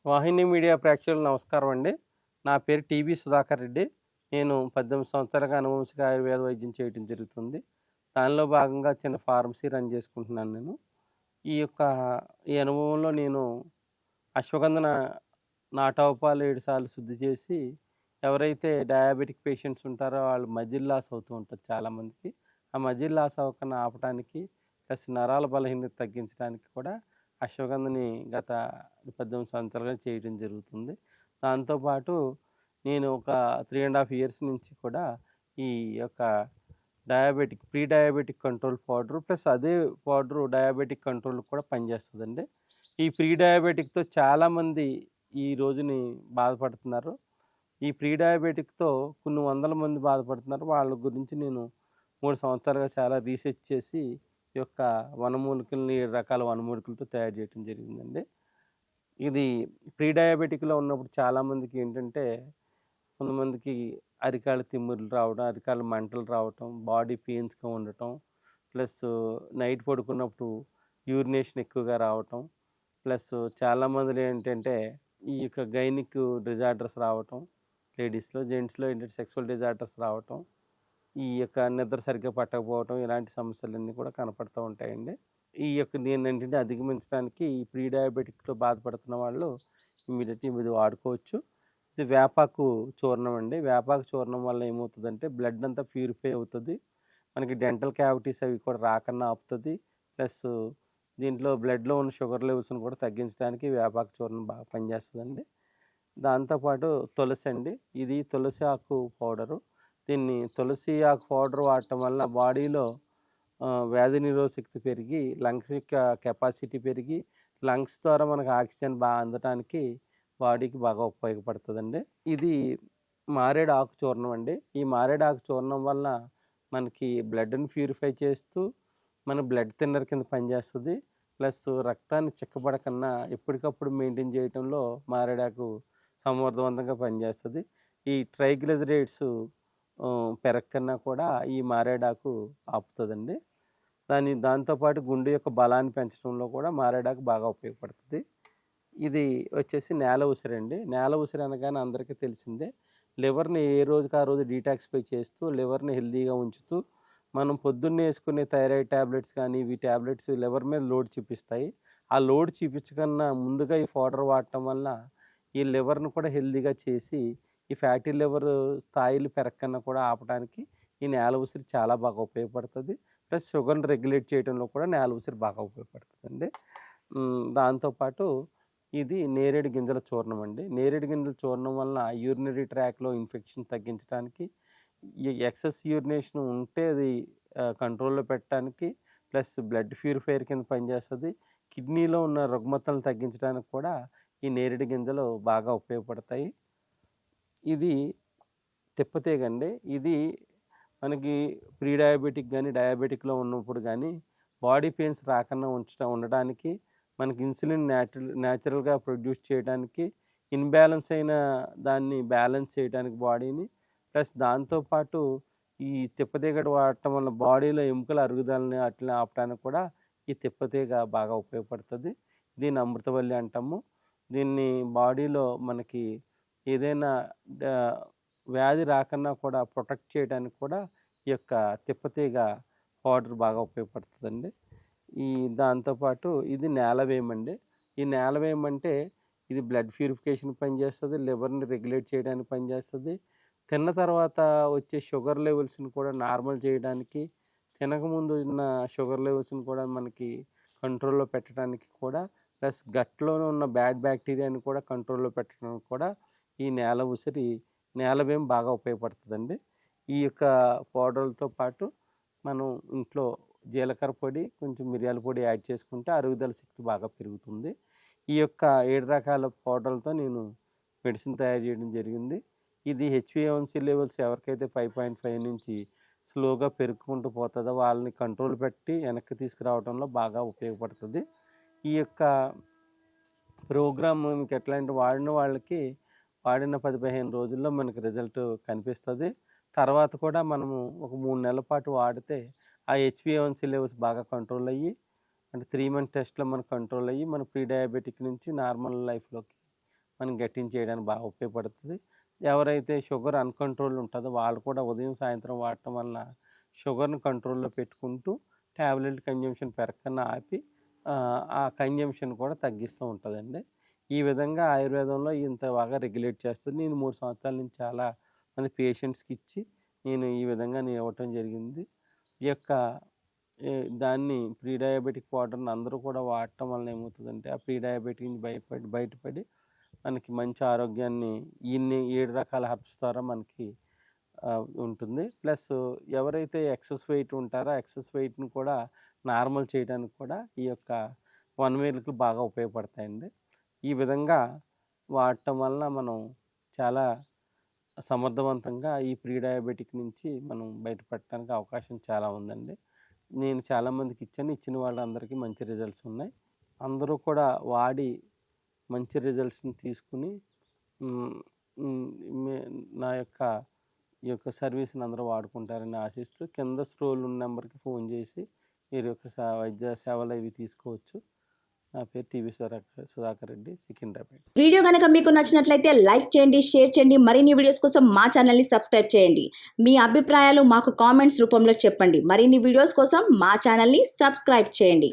వాహిని media ప్రేక్షకులకు నమస్కారం అండి. నా పేరు టీబీ సుధాకర్ రెడ్డి. నేను 18 సంవత్సరాలుగా అనువంశిక ఆయుర్వేద వైద్యం చేయటం జరుగుతుంది. దానిలో భాగంగా చిన్న ఫార్మసీ రన్ చేసుకుంటున్నాను నేను. ఈ యొక్క ఈ అనుభవంలో నేను అశ్వగంధన నాటోపాలు 7 సార్లు శుద్ధి చేసి, ఎవరైతే డయాబెటిక్ పేషెంట్స్ ఉంటారో వాళ్ళు మజిల్ లాస్ అవుతూ ఉంటారు చాలామందికి. ఆ మజిల్ లాస్ అవ్వకుండా ఆపటానికి, ప్లస్ నరాల బలహీనత తగ్గించడానికి కూడా అశ్వగంధని గత 18 సంవత్సరాలుగా చేయడం జరుగుతుంది. దాంతోపాటు నేను ఒక 3½ ఇయర్స్ నుంచి కూడా ఈ యొక్క pre diabetic control powder plus అదే పౌడరు డయాబెటిక్ కంట్రోల్‌కి కూడా పనిచేస్తదండి. ఈ ప్రీ డయాబెటిక్‌తో చాలామంది ఈ రోజుని బాధపడుతున్నారు. ఈ ప్రీ డయాబెటిక్‌తో కొన్ని వందల మంది బాధపడుతున్నారు. వాళ్ళ గురించి నేను 3 సంవత్సరాలుగా చాలా రీసెర్చ్ చేసి ఈ యొక్క వనమూలికలని 7 రకాల వనమూలికలతో తయారు చేయడం జరిగిందండి. ఇది ప్రీ డయాబెటిక్‌లో ఉన్నప్పుడు చాలామందికి ఏంటంటే, కొంతమందికి అరికాళ్ళ తిమ్మిర్లు రావడం, అరికాళ్ళ మంటలు రావటం, బాడీ పెయిన్స్‌గా ఉండటం, ప్లస్ నైట్ పడుకున్నప్పుడు యూరినేషన్ ఎక్కువగా రావటం, ప్లస్ చాలామందిలో ఏంటంటే ఈ యొక్క గైనిక్ డిజార్డర్స్ రావటం లేడీస్‌లో, జెంట్స్‌లో ఏంటంటే సెక్సువల్ డిజార్డర్స్ రావటం, ఈ యొక్క నిద్ర సరిగ్గా పట్టకపోవటం ఇలాంటి సమస్యలన్నీ కూడా కనపడుతూ ఉంటాయండి. ఈ యొక్క దీన్నేంటంటే అధిగమించడానికి ఈ ప్రీ డయాబెటిక్‌తో బాధపడుతున్న వాళ్ళు ఇమ్మీడియేట్‌గా ఇది వాడుకోవచ్చు. ఇది వేపాకు చూర్ణం అండి. వేపాకు చూర్ణం వల్ల ఏమవుతదంటే బ్లడ్ అంతా ప్యూరిఫై అవుతది. మనకి డెంటల్ క్యావిటీస్ అవి కూడా రాకుండా ఆపుతది. ప్లస్ దీంట్లో బ్లడ్‌లో ఉన్న షుగర్ లెవెల్స్‌ని కూడా తగ్గించడానికి వేపాకు చూర్ణం బాగా పనిచేస్తదండి. దాంతోపాటు తులసి అండి. ఇది తులసి ఆకు పౌడరు. దీన్ని తులసి ఆకు పౌడర్ వాడటం వల్ల బాడీలో వ్యాధి నిరోధక శక్తి పెరిగి, లంగ్స్ యొక్క కెపాసిటీ పెరిగి, లంగ్స్ ద్వారా మనకు ఆక్సిజన్ బాగా అందటానికి బాడీకి బాగా ఉపయోగపడుతుందండి. ఇది మారేడు ఆకు చూర్ణం అండి. ఈ మారేడు ఆకు చూర్ణం వల్ల మనకి బ్లడ్‌ని ప్యూరిఫై చేస్తూ, మన బ్లడ్ థిన్నర్ కింద పనిచేస్తది. ప్లస్ రక్తాన్ని చిక్కబడకన్నా ఎప్పటికప్పుడు మెయింటైన్ చేయటంలో మారేడాకు సమర్థవంతంగా పనిచేస్తది. ఈ ట్రైగ్లిజరైడ్స్ పెరగకన్నా కూడా ఈ మారేడాకు ఆపుతదండి. దాంతోపాటు గుండె యొక్క బలాన్ని పెంచడంలో కూడా మారేడాకు బాగా ఉపయోగపడుతుంది. ఇది వచ్చేసి నేల ఉసిరండి. నేల ఉసిరి అనగానే అందరికీ తెలిసిందే. లివర్‌ని ఏ రోజుకి ఆ రోజు డీటాక్సిఫై చేస్తూ, లివర్‌ని హెల్తీగా ఉంచుతూ, మనం పొద్దున్నే వేసుకునే థైరాయిడ్ టాబ్లెట్స్ కానీ, ఇవి టాబ్లెట్స్ లివర్ మీద లోడ్ చూపిస్తాయి. ఆ లోడ్ చూపించకన్నా ముందుగా ఈ పౌడర్ వాడటం వల్ల ఈ లివర్‌ని కూడా హెల్తీగా చేసి, ఈ ఫ్యాటీ లివర్ స్థాయిలు పెరగకన్నా కూడా ఆపడానికి ఈ నేల ఉసిరి చాలా బాగా ఉపయోగపడుతది. ప్లస్ షుగర్‌ని రెగ్యులేట్ చేయడంలో కూడా నేల ఉసిరి బాగా ఉపయోగపడుతుందండి. దాంతోపాటు ఇది నేరేడు గింజల చూర్ణం అండి. నేరేడు గింజల చూర్ణం వలన యూరినరీ ట్రాక్‌లో ఇన్ఫెక్షన్ తగ్గించడానికి, ఈ ఎక్సెస్ యూరినేషన్ ఉంటే అది కంట్రోల్‌లో పెట్టడానికి, ప్లస్ బ్లడ్ ప్యూరిఫైయర్ కింద పనిచేస్తది. కిడ్నీలో ఉన్న రుగ్మతలను తగ్గించడానికి కూడా ఈ నేరేడు గింజలు బాగా ఉపయోగపడతాయి. ఇది తిప్పతీగండి. ఇది మనకి ప్రీ డయాబెటిక్ గానీ, డయాబెటిక్‌లో ఉన్నప్పుడు గానీ, బాడీ పెయిన్స్ రాకుండా ఉండడానికి, మనకి ఇన్సులిన్ న్యాచురల్‌గా ప్రొడ్యూస్ చేయడానికి, ఇన్‌బ్యాలెన్స్ అయిన దాన్ని బ్యాలెన్స్ చేయడానికి బాడీని, ప్లస్ దాంతోపాటు ఈ తిప్పతీగ వాడటం వల్ల బాడీలో ఎముకల అరుగుదలని అట్లా ఆపటానికి కూడా ఈ తిప్పతీగ బాగా ఉపయోగపడుతది. దీన్ని అమృతవల్లి అంటాము. దీన్ని బాడీలో మనకి ఏదైనా డా వ్యాధి రాకుండా కూడా ప్రొటెక్ట్ చేయడానికి కూడా ఈ యొక్క తిప్పతీగ పౌడర్ బాగా ఉపయోగపడుతుందండి. దాంతోపాటు ఇది నేలవేమండి. ఈ నేలవేమంటే ఇది బ్లడ్ ప్యూరిఫికేషన్ పనిచేస్తుంది, లివర్‌ని రెగ్యులేట్ చేయడానికి పనిచేస్తుంది. తిన్న తర్వాత వచ్చే షుగర్ లెవెల్స్‌ని కూడా నార్మల్ చేయడానికి, తినకముందు ఉన్న షుగర్ లెవెల్స్‌ని కూడా మనకి కంట్రోల్‌లో పెట్టడానికి కూడా, ప్లస్ గట్‌లోనే ఉన్న బ్యాడ్ బ్యాక్టీరియాని కూడా కంట్రోల్‌లో పెట్టడానికి కూడా ఈ నేలవేం బాగా ఉపయోగపడుతుందండి. ఈ యొక్క పౌడర్‌లతో పాటు మనం ఇంట్లో జీలకర్ర పొడి, కొంచెం మిరియాల పొడి యాడ్ చేసుకుంటే అరుగుదల శక్తి బాగా పెరుగుతుంది. ఈ యొక్క 7 రకాల పౌడర్‌లతో నేను మెడిసిన్ తయారు చేయడం జరిగింది. ఇది హెచ్‌బీఏవన్సీ లెవెల్స్ ఎవరికైతే 5.5 నుంచి స్లోగా పెరుగుకుంటూ పోతదో వాళ్ళని కంట్రోల్ పెట్టి వెనక్కి తీసుకురావడంలో బాగా ఉపయోగపడుతది. ఈ యొక్క ప్రోగ్రామ్ మీకు ఎట్లా అంటే వాడిన వాళ్ళకి వాడిన 10, 15 రోజుల్లో మనకి రిజల్ట్ కనిపిస్తది. తర్వాత కూడా మనము ఒక 3 నెలల పాటు వాడితే ఆ హెచ్‌బీఏవన్సీ లెవెల్స్ బాగా కంట్రోల్ అయ్యి, అంటే 3 మంత్ టెస్ట్‌లో మనకు కంట్రోల్ అయ్యి, మన ప్రీ డయాబెటిక్ నుంచి నార్మల్ లైఫ్‌లోకి మనం గట్టించేయడానికి బాగా ఉపయోగపడుతుంది. ఎవరైతే షుగర్ అన్‌కంట్రోల్ ఉంటుందో వాళ్ళు కూడా ఉదయం, సాయంత్రం వాడటం వలన షుగర్‌ని కంట్రోల్‌లో పెట్టుకుంటూ టాబ్లెట్ కన్జంప్షన్ పెరగకుండా ఆపి ఆ కన్జంప్షన్ కూడా తగ్గిస్తూ ఉంటుందండి. ఈ విధంగా ఆయుర్వేదంలో ఇంత బాగా రెగ్యులేట్ చేస్తుంది. నేను 3 సంవత్సరాల నుంచి చాలా మంది పేషెంట్స్‌కి ఇచ్చి నేను ఈ విధంగా నేను ఇవ్వటం జరిగింది. ఈ యొక్క దాన్ని ప్రీ డయాబెటిక్ పౌడర్‌ని అందరూ కూడా వాడటం వలన ఏమవుతుందంటే ఆ ప్రీ డయాబెటిక్ నుంచి బయటపడి మనకి మంచి ఆరోగ్యాన్ని 7 రకాల హెర్బ్స్ ద్వారా మనకి ఉంటుంది. ప్లస్ ఎవరైతే ఎక్సెస్ వెయిట్ ఉంటారో ఎక్సెస్ వెయిట్‌ని కూడా నార్మల్ చేయడానికి కూడా ఈ యొక్క 1 మిల్క్‌లు బాగా ఉపయోగపడతాయండి. ఈ విధంగా వాడటం వలన మనం చాలా సమర్థవంతంగా ఈ ప్రీ డయాబెటిక్ నుంచి మనం బయటపడటానికి అవకాశం చాలా ఉందండి. నేను చాలామందికి ఇచ్చాను. ఇచ్చిన వాళ్ళందరికీ మంచి రిజల్ట్స్ ఉన్నాయి. అందరూ కూడా వాడి మంచి రిజల్ట్స్‌ని తీసుకుని నా యొక్క ఈ యొక్క సర్వీస్‌ని అందరూ వాడుకుంటారని ఆశిస్తూ కింద స్క్రోల్ ఉన్న నెంబర్‌కి ఫోన్ చేసి మీరు యొక్క వైద్య సేవలు ఇవి తీసుకోవచ్చు. నా పేరు టీవీ సుధాకర్ రెడ్డి, సికింద్రాబాద్. వీడియో కనుక మీకు నచ్చినట్లయితే లైక్ చేయండి, షేర్ చేయండి. మరిన్ని వీడియోస్ కోసం మా ఛానల్ని సబ్స్క్రైబ్ చేయండి. మీ అభిప్రాయాలు మాకు కామెంట్స్ రూపంలో చెప్పండి. మరిన్ని వీడియోస్ కోసం మా ఛానల్ని సబ్స్క్రైబ్ చేయండి.